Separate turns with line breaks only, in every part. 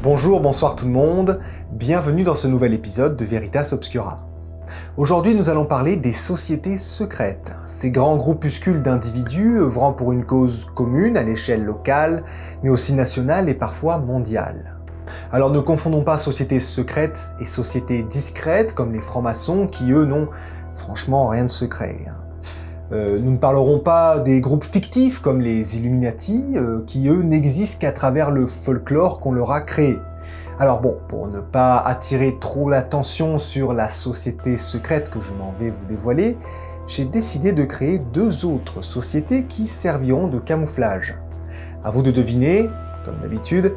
Bonjour, bonsoir tout le monde, bienvenue dans ce nouvel épisode de Veritas Obscura. Aujourd'hui nous allons parler des sociétés secrètes, ces grands groupuscules d'individus œuvrant pour une cause commune à l'échelle locale, mais aussi nationale et parfois mondiale. Alors ne confondons pas sociétés secrètes et sociétés discrètes comme les francs-maçons qui eux n'ont franchement rien de secret. Nous ne parlerons pas des groupes fictifs comme les Illuminati, qui eux n'existent qu'à travers le folklore qu'on leur a créé. Alors bon, pour ne pas attirer trop l'attention sur la société secrète que je m'en vais vous dévoiler, j'ai décidé de créer deux autres sociétés qui serviront de camouflage. À vous de deviner, comme d'habitude,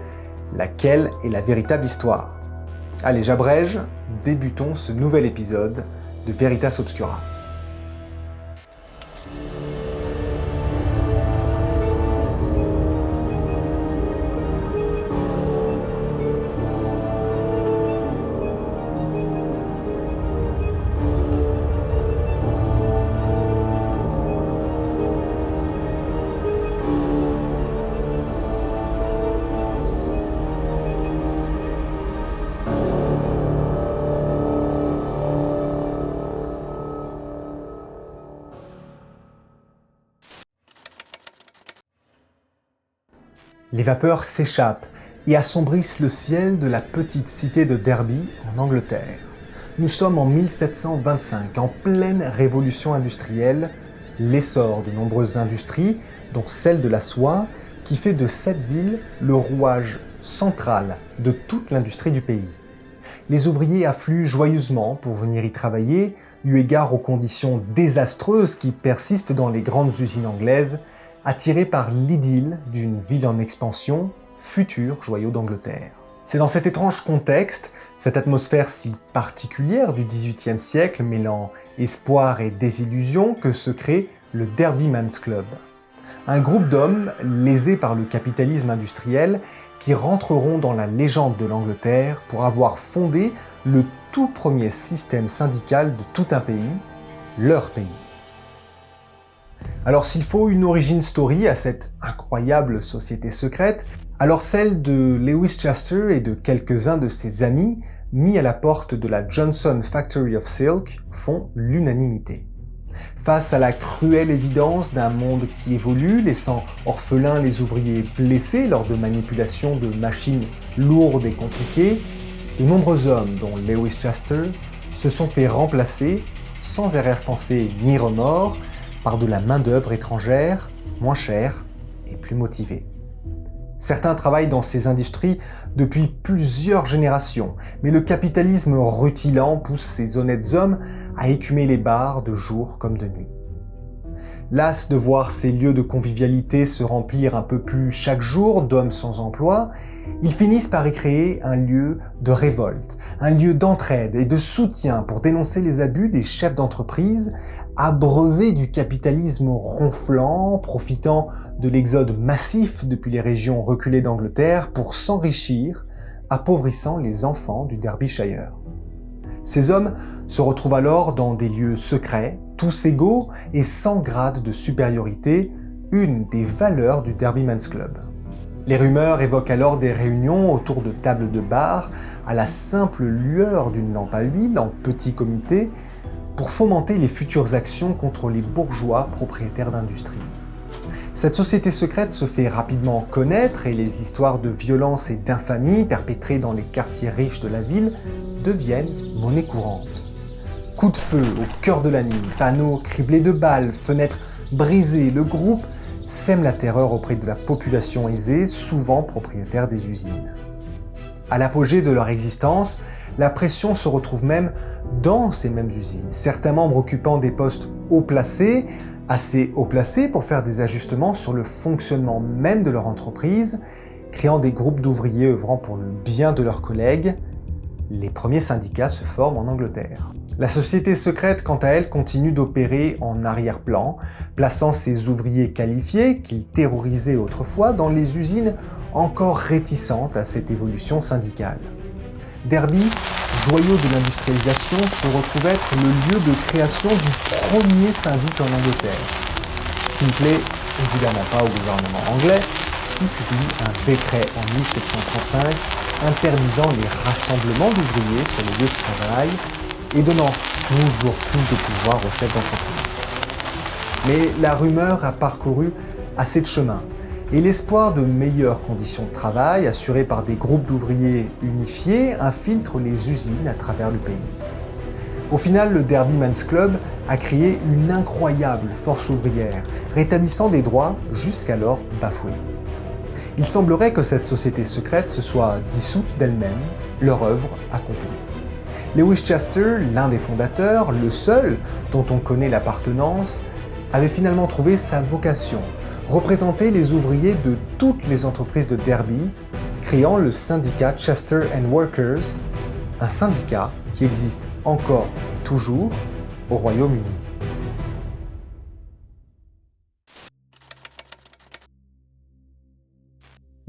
laquelle est la véritable histoire. Allez, j'abrège, débutons ce nouvel épisode de Veritas Obscura. Les vapeurs s'échappent et assombrissent le ciel de la petite cité de Derby, en Angleterre. Nous sommes en 1725, en pleine révolution industrielle, l'essor de nombreuses industries, dont celle de la soie, qui fait de cette ville le rouage central de toute l'industrie du pays. Les ouvriers affluent joyeusement pour venir y travailler, eu égard aux conditions désastreuses qui persistent dans les grandes usines anglaises, attirés par l'idylle d'une ville en expansion, futur joyau d'Angleterre. C'est dans cet étrange contexte, cette atmosphère si particulière du XVIIIe siècle mêlant espoir et désillusion que se crée le Derby Men's Club. Un groupe d'hommes lésés par le capitalisme industriel qui rentreront dans la légende de l'Angleterre pour avoir fondé le tout premier système syndical de tout un pays, leur pays. Alors s'il faut une origin story à cette incroyable société secrète, alors celle de Lewis Chester et de quelques-uns de ses amis mis à la porte de la Johnson Factory of Silk font l'unanimité. Face à la cruelle évidence d'un monde qui évolue, laissant orphelins les ouvriers blessés lors de manipulations de machines lourdes et compliquées, de nombreux hommes, dont Lewis Chester, se sont fait remplacer, sans arrière-pensée ni remords, par de la main-d'œuvre étrangère, moins chère et plus motivée. Certains travaillent dans ces industries depuis plusieurs générations, mais le capitalisme rutilant pousse ces honnêtes hommes à écumer les bars de jour comme de nuit. Las de voir ces lieux de convivialité se remplir un peu plus chaque jour d'hommes sans emploi, ils finissent par y créer un lieu de révolte, un lieu d'entraide et de soutien pour dénoncer les abus des chefs d'entreprise, abreuvés du capitalisme ronflant, profitant de l'exode massif depuis les régions reculées d'Angleterre pour s'enrichir, appauvrissant les enfants du Derbyshire. Ces hommes se retrouvent alors dans des lieux secrets, tous égaux et sans grade de supériorité, une des valeurs du Derby Men's Club. Les rumeurs évoquent alors des réunions autour de tables de bar, à la simple lueur d'une lampe à huile en petit comité, pour fomenter les futures actions contre les bourgeois propriétaires d'industrie. Cette société secrète se fait rapidement connaître et les histoires de violence et d'infamie perpétrées dans les quartiers riches de la ville deviennent monnaie courante. Coups de feu au cœur de la nuit, panneaux criblés de balles, fenêtres brisées, le groupe sème la terreur auprès de la population aisée, souvent propriétaire des usines. À l'apogée de leur existence, la pression se retrouve même dans ces mêmes usines, certains membres occupant des postes haut placés, assez haut placés pour faire des ajustements sur le fonctionnement même de leur entreprise, créant des groupes d'ouvriers œuvrant pour le bien de leurs collègues. Les premiers syndicats se forment en Angleterre. La société secrète, quant à elle, continue d'opérer en arrière-plan, plaçant ses ouvriers qualifiés, qu'ils terrorisaient autrefois, dans les usines encore réticentes à cette évolution syndicale. Derby, joyau de l'industrialisation, se retrouve être le lieu de création du premier syndic en Angleterre. Ce qui ne plaît évidemment pas au gouvernement anglais, qui publie un décret en 1735 interdisant les rassemblements d'ouvriers sur les lieux de travail et donnant toujours plus de pouvoir aux chefs d'entreprise. Mais la rumeur a parcouru assez de chemin et l'espoir de meilleures conditions de travail assurées par des groupes d'ouvriers unifiés infiltre les usines à travers le pays. Au final, le Derby Men's Club a créé une incroyable force ouvrière, rétablissant des droits jusqu'alors bafoués. Il semblerait que cette société secrète se soit dissoute d'elle-même, leur œuvre accomplie. Lewis Chester, l'un des fondateurs, le seul dont on connaît l'appartenance, avait finalement trouvé sa vocation, représenter les ouvriers de toutes les entreprises de Derby, créant le syndicat Chester and Workers, un syndicat qui existe encore et toujours au Royaume-Uni.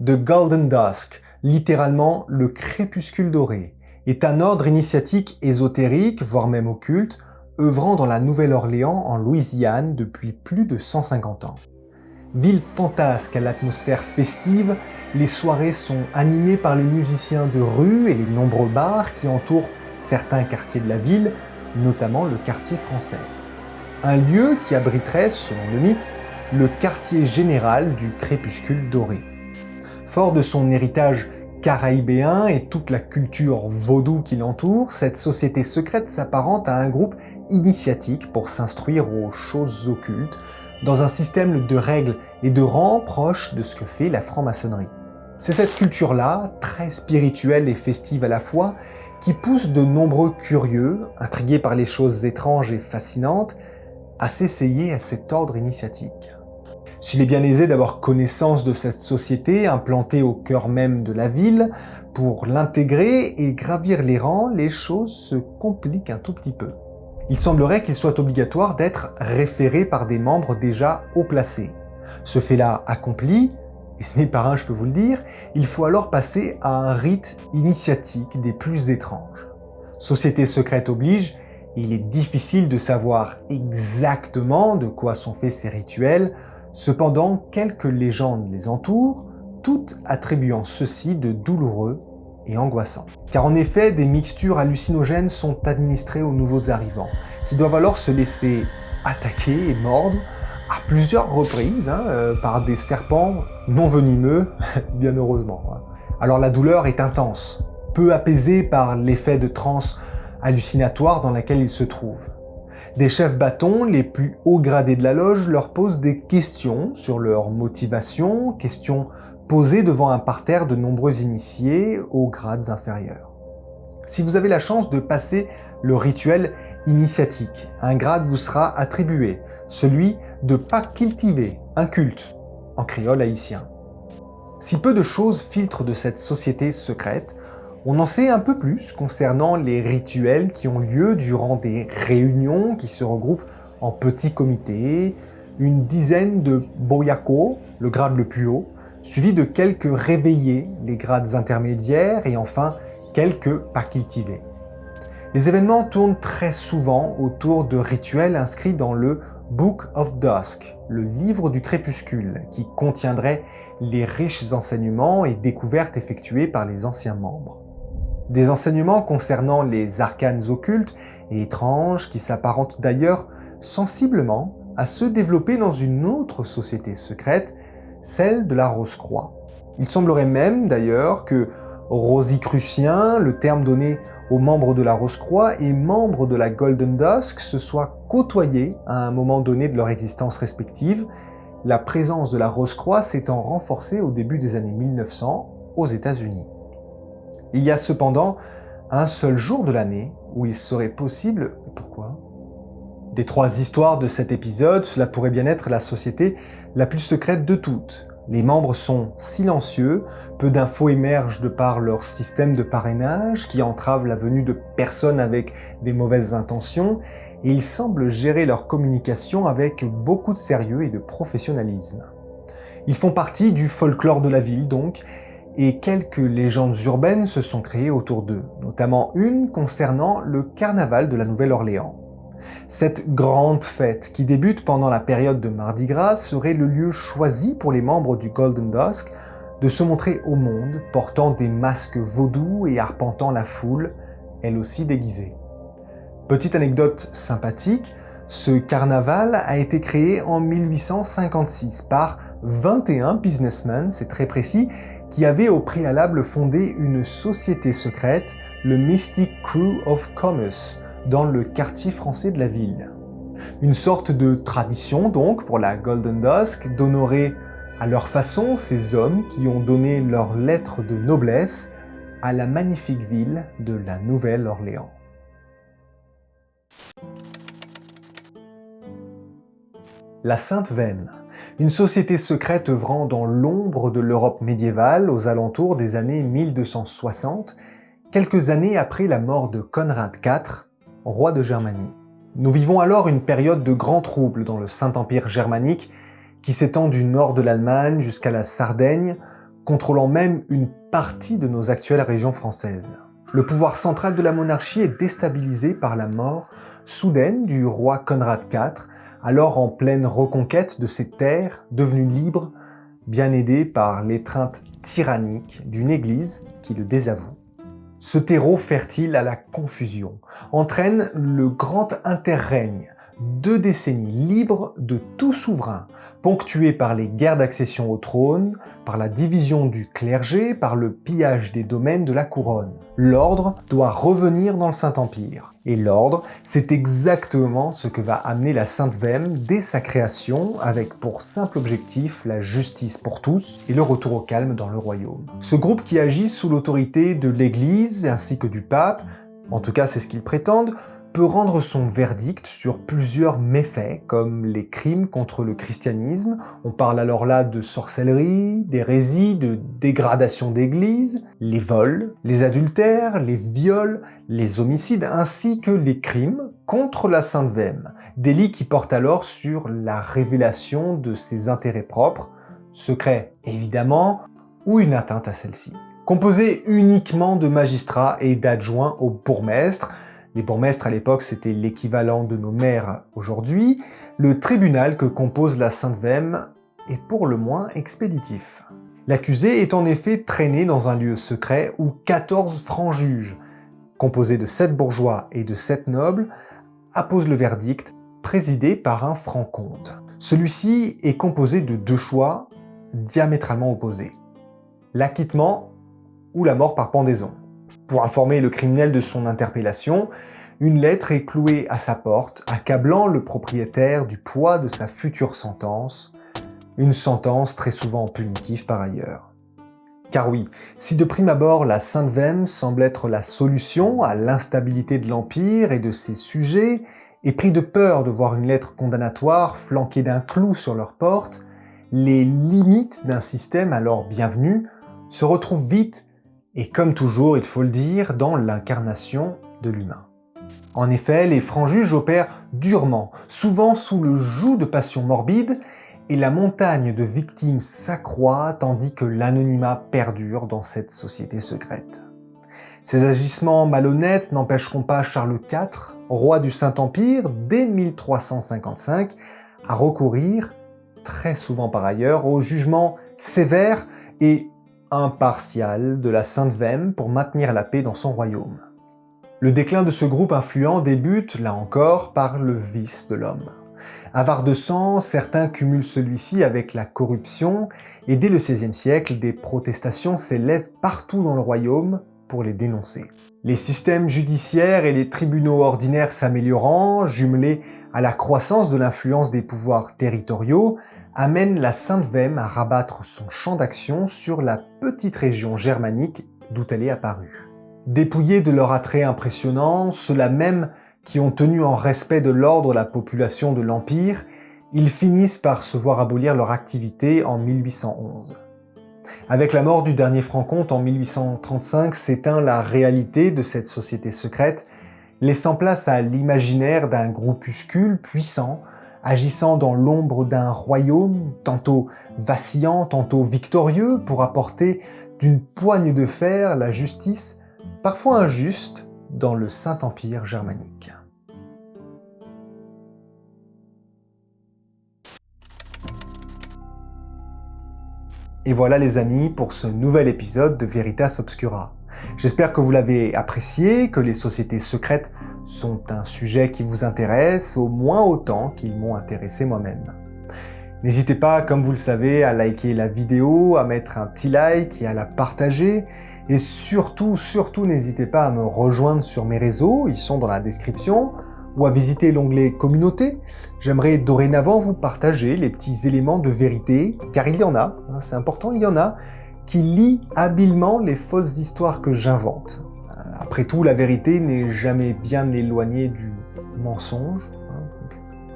The Golden Dusk, littéralement le crépuscule doré, est un ordre initiatique ésotérique, voire même occulte, œuvrant dans la Nouvelle-Orléans en Louisiane depuis plus de 150 ans. Ville fantasque à l'atmosphère festive, les soirées sont animées par les musiciens de rue et les nombreux bars qui entourent certains quartiers de la ville, notamment le quartier français. Un lieu qui abriterait, selon le mythe, le quartier général du crépuscule doré. Fort de son héritage caraïbéen et toute la culture vaudou qui l'entoure, cette société secrète s'apparente à un groupe initiatique pour s'instruire aux choses occultes, dans un système de règles et de rangs proche de ce que fait la franc-maçonnerie. C'est cette culture-là, très spirituelle et festive à la fois, qui pousse de nombreux curieux, intrigués par les choses étranges et fascinantes, à s'essayer à cet ordre initiatique. S'il est bien aisé d'avoir connaissance de cette société implantée au cœur même de la ville, pour l'intégrer et gravir les rangs, les choses se compliquent un tout petit peu. Il semblerait qu'il soit obligatoire d'être référé par des membres déjà haut placés. Ce fait-là accompli, et ce n'est pas un, je peux vous le dire, il faut alors passer à un rite initiatique des plus étranges. Société secrète oblige, il est difficile de savoir exactement de quoi sont faits ces rituels, cependant quelques légendes les entourent, toutes attribuant ceci de douloureux et angoissant. Car en effet, des mixtures hallucinogènes sont administrées aux nouveaux arrivants, qui doivent alors se laisser attaquer et mordre à plusieurs reprises par des serpents non venimeux, bien heureusement. Alors la douleur est intense, peu apaisée par l'effet de transe hallucinatoire dans laquelle ils se trouvent. Des chefs bâtons, les plus hauts gradés de la loge, leur posent des questions sur leur motivation, questions posées devant un parterre de nombreux initiés aux grades inférieurs. Si vous avez la chance de passer le rituel initiatique, un grade vous sera attribué, celui de Pakiltivé, un culte, en créole haïtien. Si peu de choses filtrent de cette société secrète, on en sait un peu plus concernant les rituels qui ont lieu durant des réunions qui se regroupent en petits comités, une dizaine de boyako, le grade le plus haut, suivi de quelques réveillés, les grades intermédiaires, et enfin quelques pakiltivés. Les événements tournent très souvent autour de rituels inscrits dans le Book of Dusk, le livre du crépuscule, qui contiendrait les riches enseignements et découvertes effectuées par les anciens membres. Des enseignements concernant les arcanes occultes et étranges qui s'apparentent d'ailleurs sensiblement à ceux développés dans une autre société secrète, celle de la Rose-Croix. Il semblerait même d'ailleurs que Rosicrucien, le terme donné aux membres de la Rose-Croix et membres de la Golden Dusk, se soient côtoyés à un moment donné de leur existence respective, la présence de la Rose-Croix s'étant renforcée au début des années 1900 aux États-Unis. Il y a cependant un seul jour de l'année où il serait possible... Pourquoi ? Des trois histoires de cet épisode, cela pourrait bien être la société la plus secrète de toutes. Les membres sont silencieux, peu d'infos émergent de par leur système de parrainage qui entrave la venue de personnes avec des mauvaises intentions, et ils semblent gérer leur communication avec beaucoup de sérieux et de professionnalisme. Ils font partie du folklore de la ville donc, et quelques légendes urbaines se sont créées autour d'eux, notamment une concernant le carnaval de la Nouvelle-Orléans. Cette grande fête, qui débute pendant la période de Mardi Gras, serait le lieu choisi pour les membres du Golden Dusk de se montrer au monde portant des masques vaudous et arpentant la foule, elle aussi déguisée. Petite anecdote sympathique, ce carnaval a été créé en 1856 par 21 businessmen, c'est très précis, qui avaient au préalable fondé une société secrète, le Mystic Crew of Commerce, dans le quartier français de la ville. Une sorte de tradition donc pour la Golden Dusk d'honorer à leur façon ces hommes qui ont donné leur lettre de noblesse à la magnifique ville de la Nouvelle-Orléans. La Sainte Vemme, une société secrète œuvrant dans l'ombre de l'Europe médiévale aux alentours des années 1260, quelques années après la mort de Conrad IV, roi de Germanie. Nous vivons alors une période de grands troubles dans le Saint-Empire germanique qui s'étend du nord de l'Allemagne jusqu'à la Sardaigne, contrôlant même une partie de nos actuelles régions françaises. Le pouvoir central de la monarchie est déstabilisé par la mort soudaine du roi Conrad IV, alors en pleine reconquête de ses terres devenues libres, bien aidé par l'étreinte tyrannique d'une église qui le désavoue. Ce terreau fertile à la confusion entraîne le grand interrègne, 2 décennies libres de tout souverain, ponctuées par les guerres d'accession au trône, par la division du clergé, par le pillage des domaines de la couronne. L'ordre doit revenir dans le Saint-Empire. Et l'ordre, c'est exactement ce que va amener la Sainte Vemme dès sa création, avec pour simple objectif la justice pour tous et le retour au calme dans le royaume. Ce groupe qui agit sous l'autorité de l'Église ainsi que du pape, en tout cas c'est ce qu'ils prétendent, peut rendre son verdict sur plusieurs méfaits, comme les crimes contre le christianisme. On parle alors là de sorcellerie, d'hérésie, de dégradation d'église, les vols, les adultères, les viols, les homicides, ainsi que les crimes contre la Sainte Vemme, délits qui portent alors sur la révélation de ses intérêts propres, secrets évidemment, ou une atteinte à celle-ci. Composé uniquement de magistrats et d'adjoints au bourgmestre, les bourgmestres à l'époque c'était l'équivalent de nos maires aujourd'hui, le tribunal que compose la Sainte Vemme est pour le moins expéditif. L'accusé est en effet traîné dans un lieu secret où 14 francs-juges, composés de 7 bourgeois et de 7 nobles, apposent le verdict, présidé par un franc-comte. Celui-ci est composé de 2 choix diamétralement opposés: l'acquittement ou la mort par pendaison. Pour informer le criminel de son interpellation, une lettre est clouée à sa porte, accablant le propriétaire du poids de sa future sentence, une sentence très souvent punitive par ailleurs. Car oui, si de prime abord la Sainte Vemme semble être la solution à l'instabilité de l'Empire et de ses sujets, et pris de peur de voir une lettre condamnatoire flanquée d'un clou sur leur porte, les limites d'un système alors bienvenu se retrouvent vite, et comme toujours, il faut le dire, dans l'incarnation de l'humain. En effet, les francs-juges opèrent durement, souvent sous le joug de passions morbides, et la montagne de victimes s'accroît tandis que l'anonymat perdure dans cette société secrète. Ces agissements malhonnêtes n'empêcheront pas Charles IV, roi du Saint-Empire, dès 1355, à recourir, très souvent par ailleurs, au jugement sévère et impartial de la Sainte Vemme pour maintenir la paix dans son royaume. Le déclin de ce groupe influent débute, là encore, par le vice de l'homme. Avares de sang, certains cumulent celui-ci avec la corruption, et dès le XVIe siècle, des protestations s'élèvent partout dans le royaume pour les dénoncer. Les systèmes judiciaires et les tribunaux ordinaires s'améliorant, jumelés à la croissance de l'influence des pouvoirs territoriaux, amène la Sainte Vemme à rabattre son champ d'action sur la petite région germanique d'où elle est apparue. Dépouillés de leur attrait impressionnant, ceux-là même qui ont tenu en respect de l'ordre la population de l'Empire, ils finissent par se voir abolir leur activité en 1811. Avec la mort du dernier franc-comte en 1835 s'éteint la réalité de cette société secrète, laissant place à l'imaginaire d'un groupuscule puissant, agissant dans l'ombre d'un royaume, tantôt vacillant, tantôt victorieux, pour apporter d'une poigne de fer la justice, parfois injuste, dans le Saint-Empire germanique. Et voilà les amis pour ce nouvel épisode de Veritas Obscura. J'espère que vous l'avez apprécié, que les sociétés secrètes sont un sujet qui vous intéresse au moins autant qu'ils m'ont intéressé moi-même. N'hésitez pas, comme vous le savez, à liker la vidéo, à mettre un petit like et à la partager. Et surtout, n'hésitez pas à me rejoindre sur mes réseaux, ils sont dans la description, ou à visiter l'onglet Communauté. J'aimerais dorénavant vous partager les petits éléments de vérité, car il y en a, c'est important, il y en a, qui lient habilement les fausses histoires que j'invente. Après tout, la vérité n'est jamais bien éloignée du mensonge.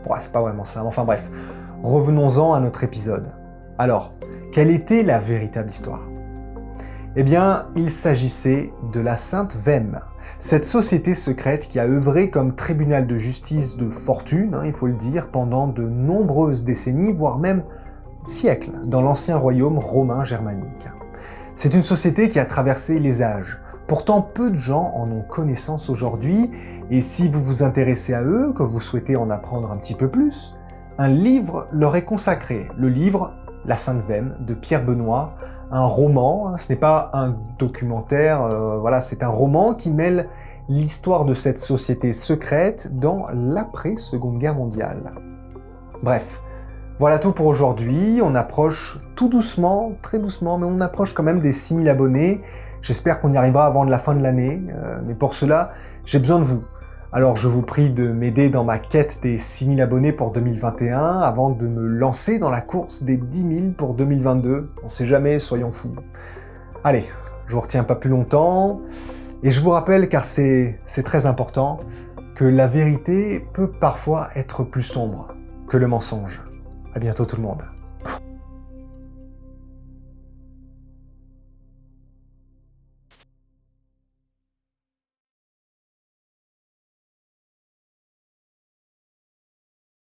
Bon, c'est pas vraiment ça, enfin bref. Revenons-en à notre épisode. Alors, quelle était la véritable histoire ? Eh bien, il s'agissait de la Sainte Vemme, cette société secrète qui a œuvré comme tribunal de justice de fortune, il faut le dire, pendant de nombreuses décennies, voire même siècles, dans l'ancien royaume romain germanique. C'est une société qui a traversé les âges. Pourtant, peu de gens en ont connaissance aujourd'hui, et si vous vous intéressez à eux, que vous souhaitez en apprendre un petit peu plus, un livre leur est consacré, le livre La Sainte Vemme de Pierre Benoît, un roman, ce n'est pas un documentaire, c'est un roman qui mêle l'histoire de cette société secrète dans l'après-Seconde Guerre mondiale. Bref, voilà tout pour aujourd'hui, on approche tout doucement, très doucement, mais on approche quand même des 6000 abonnés. J'espère qu'on y arrivera avant la fin de l'année, mais pour cela, j'ai besoin de vous. Alors je vous prie de m'aider dans ma quête des 6000 abonnés pour 2021 avant de me lancer dans la course des 10 000 pour 2022. On sait jamais, soyons fous. Allez, je vous retiens pas plus longtemps. Et je vous rappelle, car c'est très important, que la vérité peut parfois être plus sombre que le mensonge. À bientôt tout le monde.